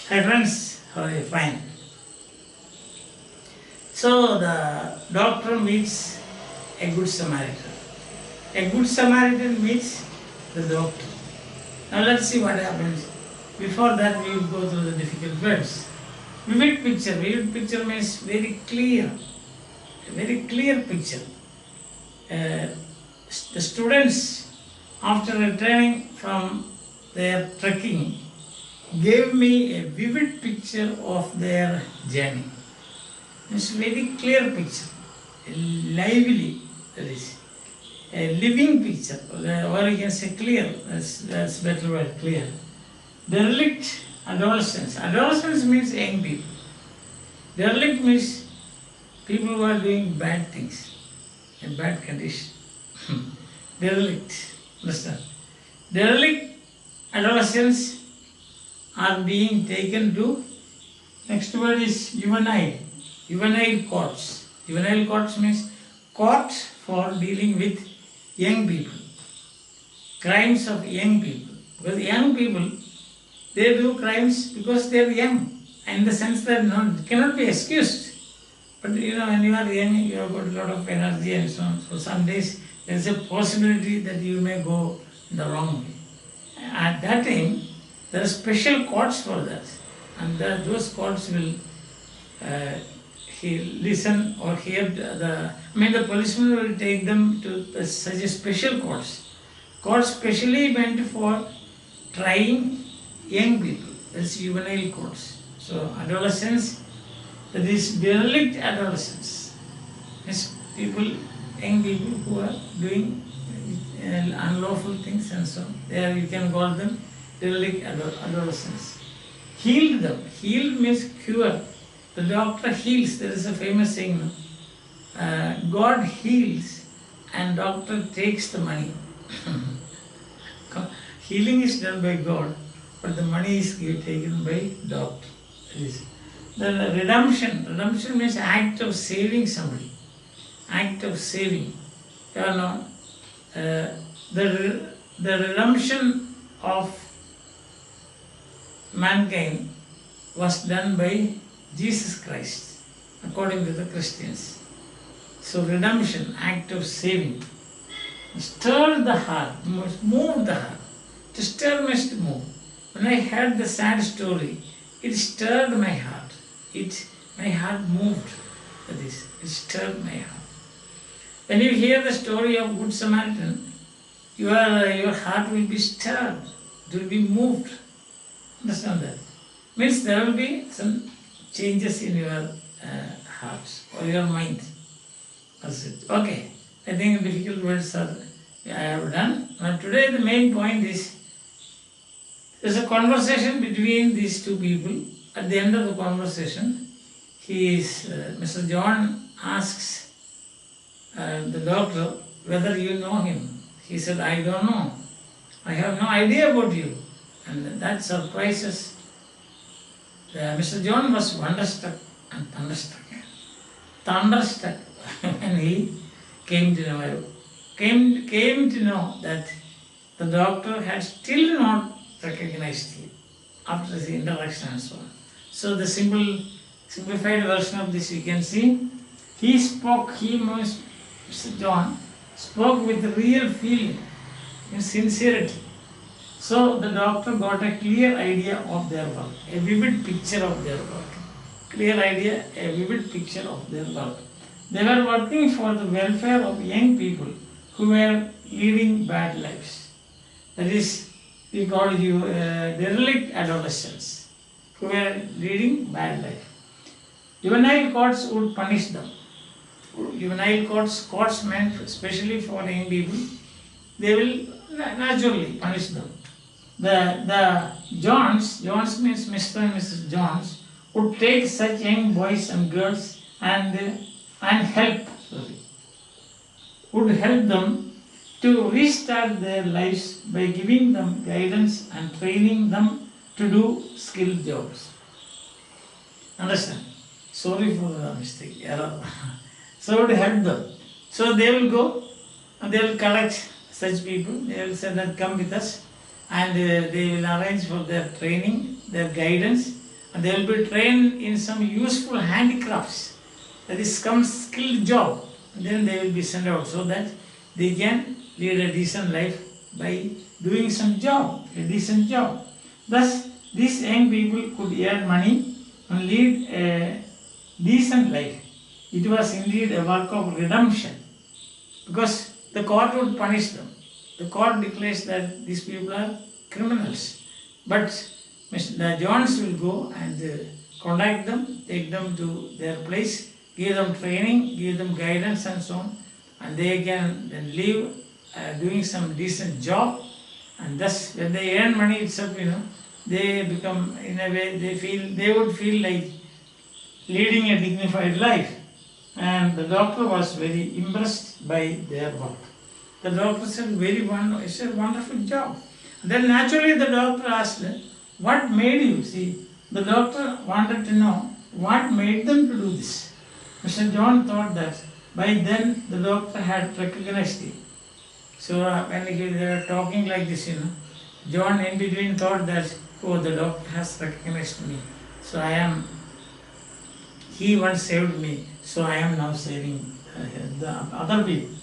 Hi friends, how are you? Fine. So the doctor meets a good Samaritan. A good Samaritan meets the doctor. Now let's see what happens. Before that we will go through the difficult words. Vivid picture. Vivid picture means very clear. A very clear picture. Uh, the students after returning from their trekking gave me a vivid picture of their journey. It's a very clear picture, a lively, that is, a living picture, or you can say clear, that's better word, clear. Derelict adolescence. Adolescence means young people. Derelict means people who are doing bad things, in bad condition. Derelict, understand? Derelict adolescents are being taken to, next word is juvenile. Juvenile courts. Juvenile courts means court for dealing with young people. Crimes of young people. Because young people, they do crimes because they are young. In the sense that cannot be excused. But when you are young, you have got a lot of energy and so on. So some days there is a possibility that you may go the wrong way. At that time, there are special courts for that. And those courts will he listen or hear the policeman will take them to such a special courts. Courts specially meant for trying young people. That's juvenile courts. So adolescents, that is derelict adolescents. It's people, young people who are doing unlawful things and so on. There you can call them derelict adolescents. Healed them. Healed means cure. The doctor heals. There is a famous saying, God heals and doctor takes the money. Healing is done by God, but the money is taken by doctor. The redemption. Redemption means act of saving somebody. Act of saving. The redemption of mankind was done by Jesus Christ, according to the Christians. So redemption, act of saving, stirred the heart, moved the heart. To stir means to move. When I heard the sad story, it stirred my heart. My heart moved. That is, it stirred my heart. When you hear the story of Good Samaritan, your heart will be stirred. It will be moved. Understand that? Means there will be some changes in your heart or your mind. That's it. Okay. I think difficult words I have done. Now today the main point is, there's a conversation between these two people. At the end of the conversation, Mr. John asks the doctor whether you know him. He said, I don't know. I have no idea about you. And that surprises. Mr. John was wonderstruck and thunderstruck. Thunderstruck when he came to know that the doctor had still not recognized him after the interaction and so on. So the simplified version of this you can see. Mr. John spoke with real feeling and sincerity. So the doctor got a clear idea of their work, a vivid picture of their work. Clear idea, a vivid picture of their work. They were working for the welfare of young people who were leading bad lives. That is, we call you derelict adolescents who were leading bad life. Juvenile courts would punish them. Juvenile courts meant especially for young people, they will naturally punish them. The Johns means Mr. and Mrs. Johns, would take such young boys and girls and would help them to restart their lives by giving them guidance and training them to do skilled jobs. Understand? Sorry for the mistake, error. So to help them. So they will go and they will collect such people. They will say that come with us, and they will arrange for their training, their guidance, and they will be trained in some useful handicrafts, that is some skilled job, and then they will be sent out so that they can lead a decent life by doing some job, a decent job. Thus, these young people could earn money and lead a decent life. It was indeed a work of redemption, because the court would punish them. The court declares that these people are criminals. But Mr. Jones will go and contact them, take them to their place, give them training, give them guidance and so on, and they can then live doing some decent job, and thus when they earn money itself, they become, in a way, they would feel like leading a dignified life. And the doctor was very impressed by their work. The doctor said, it's a wonderful job. Then naturally the doctor asked, what made you? See, the doctor wanted to know what made them to do this. Mr. John thought that by then the doctor had recognized him. So when they were talking like this, John in between thought that, oh, the doctor has recognized me. So he once saved me, so I am now saving the other people.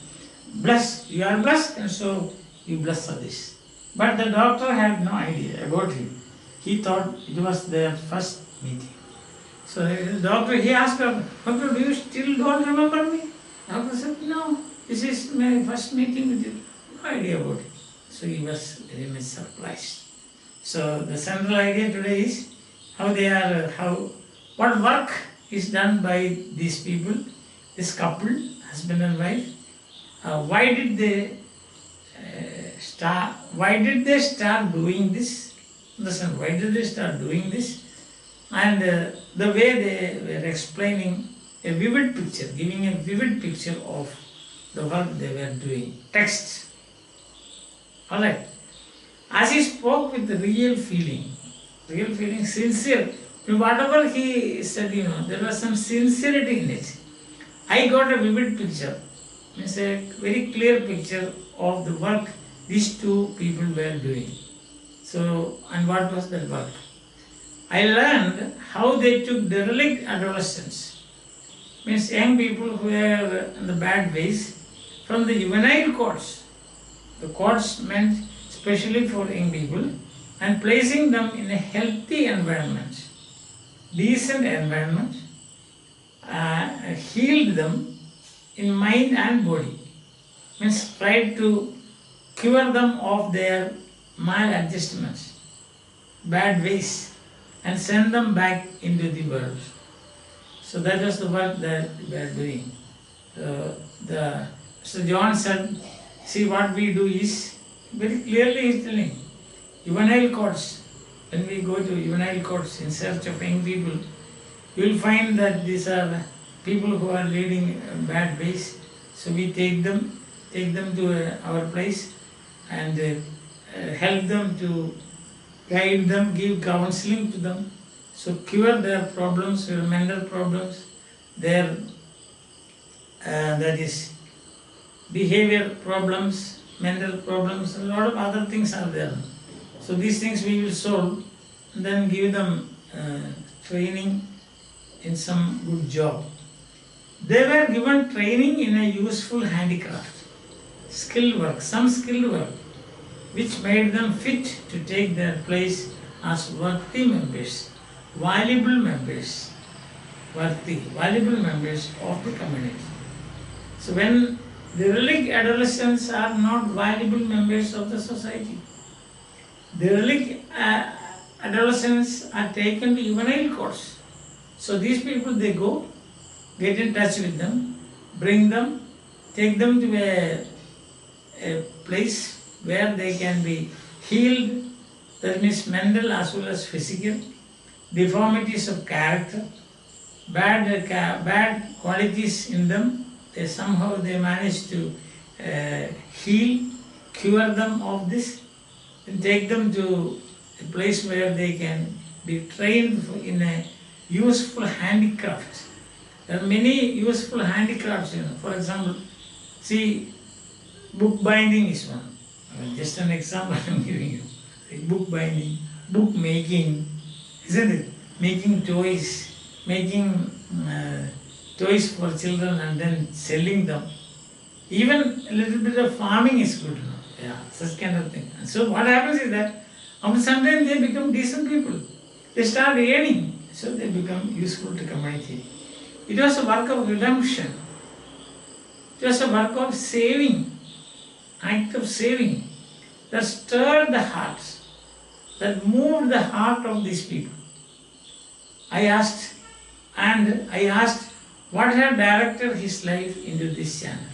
Blessed, you are blessed, and so you bless others. But the doctor had no idea about him. He thought it was their first meeting. So the doctor, he asked her, Doctor, do you still don't remember me? Doctor said, no, this is my first meeting with you. No idea about it. So he was very much surprised. So the central idea today is what work is done by these people, this couple, husband and wife. Why did they start doing this? Listen, why did they start doing this? And the way they were explaining a vivid picture, giving a vivid picture of the work they were doing. Text. Alright. As he spoke with real feeling, sincere. Whatever he said, there was some sincerity in it. I got a vivid picture, means a very clear picture of the work these two people were doing. So, and what was that work? I learned how they took derelict adolescents, means young people who were in the bad ways, from the juvenile courts. The courts meant especially for young people, and placing them in a healthy environment, decent environment, healed them in mind and body, means tried to cure them of their maladjustments, bad ways, and send them back into the world. So that was the work that we are doing. So John said, see, what we do is, very clearly he is telling, juvenile courts, when we go to juvenile courts in search of young people, you will find that these are people who are leading bad ways. So we take them to our place and help them, to guide them, give counseling to them, so cure their problems, their mental problems, their that is behavior problems, mental problems, a lot of other things are there. So these things we will solve, and then give them training in some good job. They were given training in a useful handicraft, skilled work, some skilled work, which made them fit to take their place as worthy members, valuable members of the community. So when derelict adolescents are not valuable members of the society, derelict adolescents are taken to juvenile courts. So these people, they go, get in touch with them, bring them, take them to a place where they can be healed, that means mental as well as physical, deformities of character, bad qualities in them, they manage to heal, cure them of this, and take them to a place where they can be trained in a useful handicraft. There are many useful handicrafts, For example, see, book binding is one. Just an example I am giving you. Book binding, book making, isn't it? making toys for children and then selling them. Even a little bit of farming is good, no? Yeah, such kind of thing. And so what happens is that after some time they become decent people. They start earning, so they become useful to community. It was a work of redemption. It was a work of saving, act of saving that stirred the hearts, that moved the heart of these people. I asked, what had directed his life into this channel.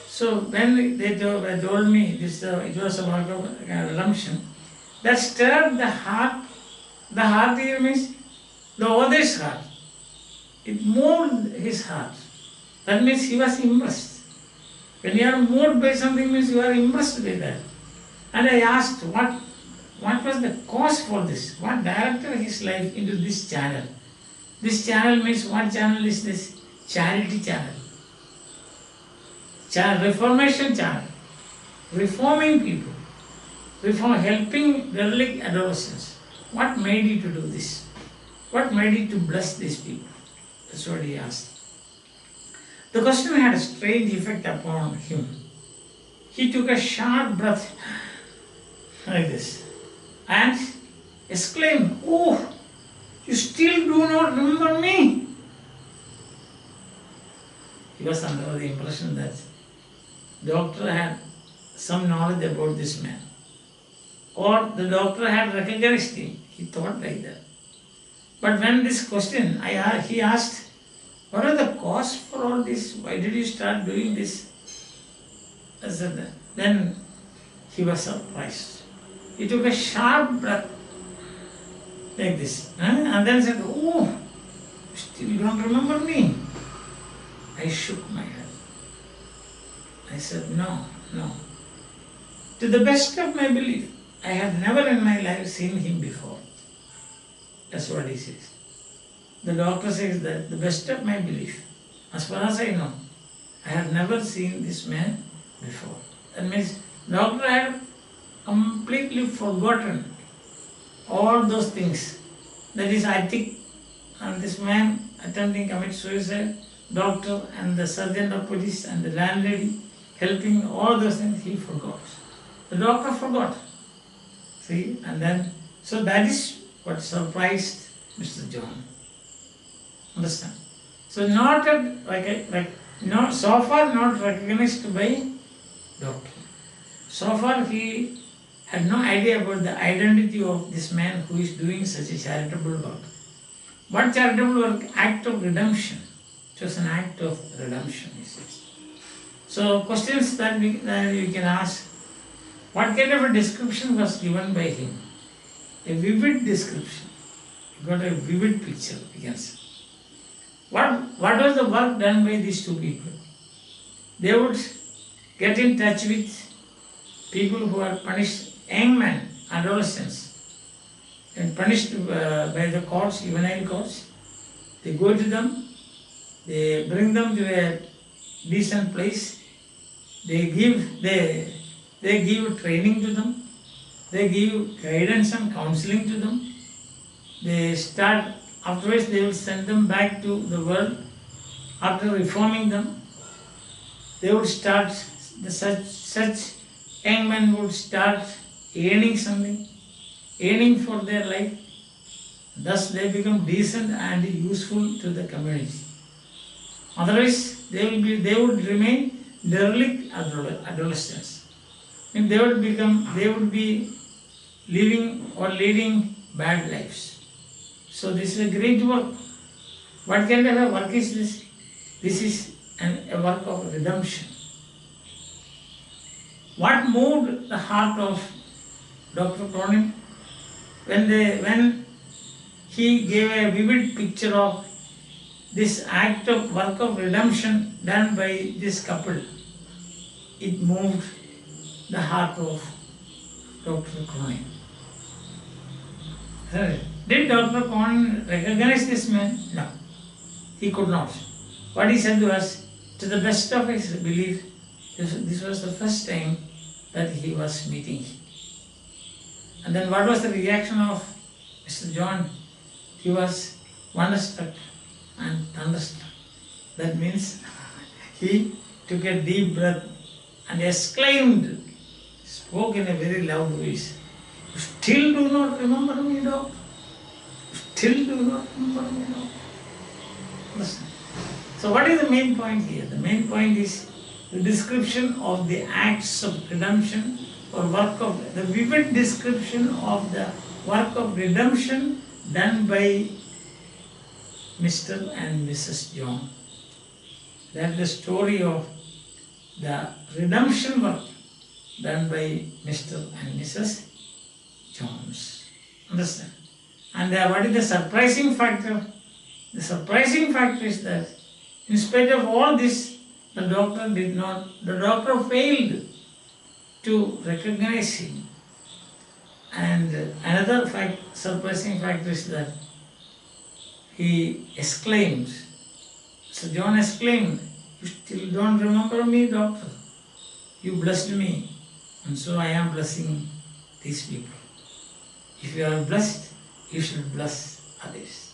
So when they told me this, it was a work of redemption, that stirred the heart. The heart here means the other's heart. It moved his heart. That means he was impressed. When you are moved by something, means you are impressed by that. And I asked, what was the cause for this? What directed his life into this channel? This channel means, what channel is this? Charity channel. Reformation channel. Reforming people. Helping derelict adolescents. What made you to do this? What made you to bless these people? That's what he asked. The question had a strange effect upon him. He took a sharp breath like this and exclaimed, "Oh, you still do not remember me?" He was under the impression that the doctor had some knowledge about this man, or the doctor had recognized him. He thought like that. But when this question, he asked, "What are the cause for all this? Why did you start doing this?" I said, then he was surprised. He took a sharp breath like this, and then said, "Oh, you still don't remember me?" I shook my head. I said, no. To the best of my belief, I had never in my life seen him before. That's what he says. The doctor says that the best of my belief, as far as I know, I have never seen this man before. That means the doctor had completely forgotten all those things. That is, I think, and this man attempting to commit suicide, doctor and the sergeant of police and the landlady helping, all those things he forgot. The doctor forgot. See, and then, so that is what surprised Mr. John. Understand? So so far not recognized by doctor. So far he had no idea about the identity of this man who is doing such a charitable work. What charitable work? Act of redemption. It was an act of redemption, he says. So questions that we can ask, what kind of a description was given by him? A vivid description. You got a vivid picture, we can say. What was the work done by these two people? They would get in touch with people who are punished, young men, adolescents, and punished by the courts, juvenile courts. They go to them, they bring them to a decent place, they give training to them, they give guidance and counseling to them. Afterwards they will send them back to the world. After reforming them, they would start, such young men would start earning something, earning for their life. Thus they become decent and useful to the community. Otherwise, they would remain derelict adolescents. And they would be leading bad lives. So this is a great work. What kind of a work is this? This is a work of redemption. What moved the heart of Dr. Cronin? When he gave a vivid picture of this act of work of redemption done by this couple, it moved the heart of Dr. Cronin. Did Dr. Cronin recognize this man? No, he could not. What he said was, to the best of his belief, this was the first time that he was meeting him. And then what was the reaction of Mr. John? he was wonderstruck and thunderstruck. That means he took a deep breath and exclaimed, spoke in a very loud voice, "You still do not remember me, doctor? You still do not remember me, doctor?" Listen. So what is the main point here? The main point is the description of the acts of redemption or work of, the vivid description of the work of redemption done by Mr. and Mrs. John. That's the story of the redemption work done by Mr. and Mrs. Jones. Understand? And what is the surprising factor? The surprising factor is that in spite of all this, the doctor failed to recognize him. And another surprising factor is that he exclaimed, so John exclaimed, "You still don't remember me, doctor? You blessed me, and so I am blessing these people. If you are blessed, you should bless others."